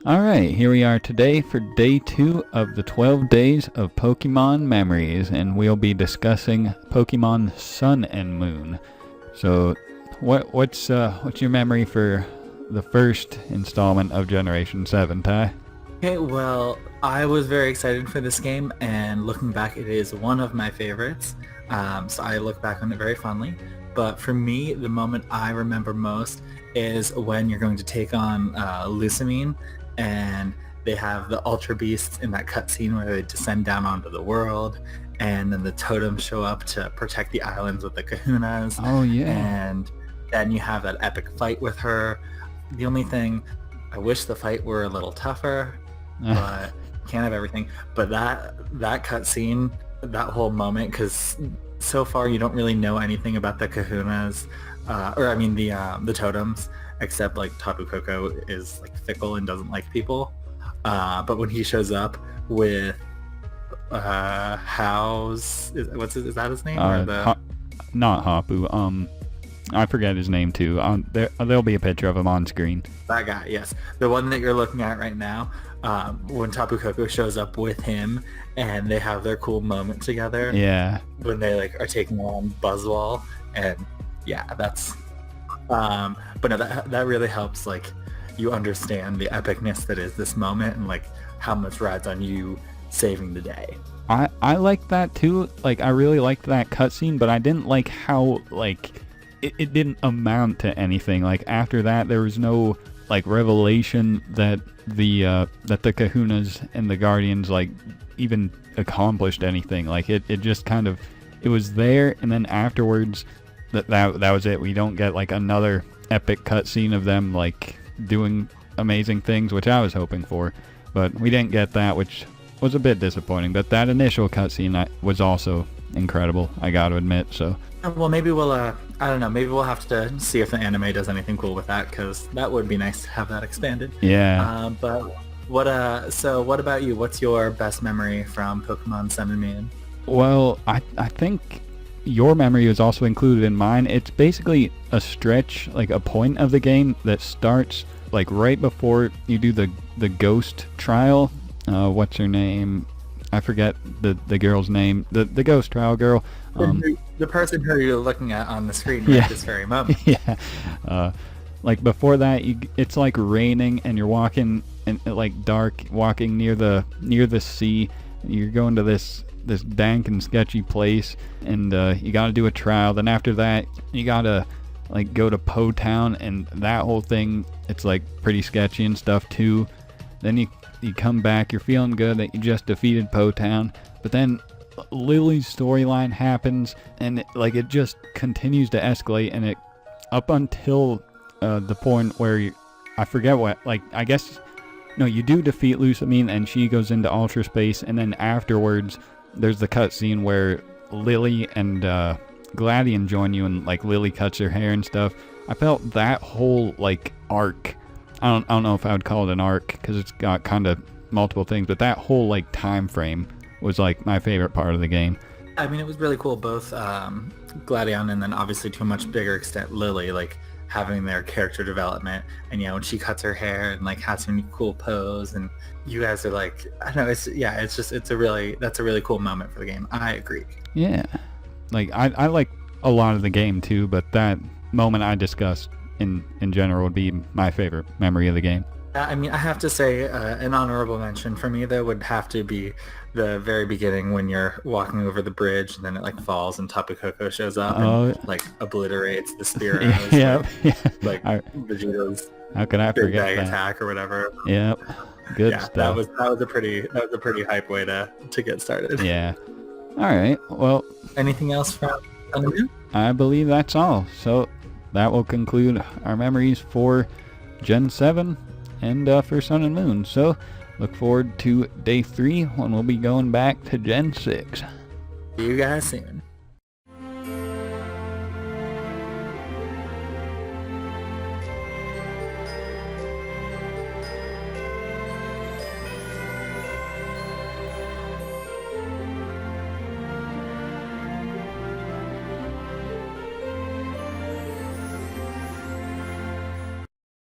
Alright, here we are today for day 2 of the 12 days of Pokemon memories, and we'll be discussing Pokemon Sun and Moon. So, what's your memory for the first installment of Generation 7, Ty? Okay, well, I was very excited for this game, and looking back, it is one of my favorites. So I look back on it very fondly. But for me, the moment I remember most is when you're going to take on Lusamine, and they have the Ultra Beasts in that cutscene where they descend down onto the world, and then the totems show up to protect the islands with the kahunas. Oh, yeah. And then you have that epic fight with her. The only thing, I wish the fight were a little tougher, but can't have everything. But that cutscene, that whole moment, because so far you don't really know anything about the kahunas, the totems, except like Tapu Koko is like fickle and doesn't like people. But when he shows up with How's is that his name? Not Hapu. I forget his name too. There'll be a picture of him on screen. That guy, yes, the one that you're looking at right now. When Tapu Koko shows up with him, and they have their cool moment together. Yeah. When they like are taking on Buzzwall, and yeah, that's. But no, that really helps. Like, you understand the epicness that is this moment, and like how much rides on you saving the day. I like that too. Like, I really liked that cutscene, but I didn't like how like it didn't amount to anything. Like, after that, there was no like revelation that the kahunas and the guardians like even accomplished anything. Like, it just kind of, it was there, and then afterwards that was it. We don't get like another epic cutscene of them like doing amazing things, which I was hoping for, but we didn't get that, which was a bit disappointing. But that initial cutscene was also incredible, I gotta admit. So well, maybe we'll I don't know, maybe we'll have to see if the anime does anything cool with that, because that would be nice to have that expanded. Yeah. But what about you? What's your best memory from Pokemon Sun and Moon? Well, I think your memory is also included in mine. It's basically a stretch, like a point of the game that starts like right before you do the ghost trial. What's her name? I forget the girl's name. The ghost trial girl. The person who you're looking at on the screen right this very moment. Yeah. Like before that, it's like raining, and you're walking in like dark, walking near the sea. You're going to this dank and sketchy place, and you gotta do a trial. Then after that, you gotta like go to Po Town, and that whole thing, it's like pretty sketchy and stuff too. Then you come back, you're feeling good that you just defeated Po Town, but then Lily's storyline happens, and it just continues to escalate, and it up until the point where I forget what, like, I guess, no, you do defeat Lusamine and she goes into ultra space, and then afterwards there's the cutscene where Lily and Gladion join you, and like Lily cuts her hair and stuff. I felt that whole like arc, I don't know if I would call it an arc because it's got kind of multiple things, but that whole like time frame was like my favorite part of the game. I mean, it was really cool, both Gladion and then obviously to a much bigger extent Lily, like having their character development, and when she cuts her hair and like has some cool pose, and you guys are like, I don't know, that's a really cool moment for the game. I agree. Yeah, like I like a lot of the game too, but that moment I discussed in general would be my favorite memory of the game. I mean, I have to say an honorable mention for me though would have to be the very beginning when you're walking over the bridge, and then it like falls and Tapu Koko shows up and like obliterates the Spearows. Like Vegeta's how could I big forget bag that? attack or whatever. Yep. Good stuff. That was a pretty hype way to get started. Yeah. All right. Well, anything else from Sun? I believe that's all. So that will conclude our memories for Gen 7 and for Sun and Moon. So look forward to day 3 when we'll be going back to Gen 6. See you guys soon.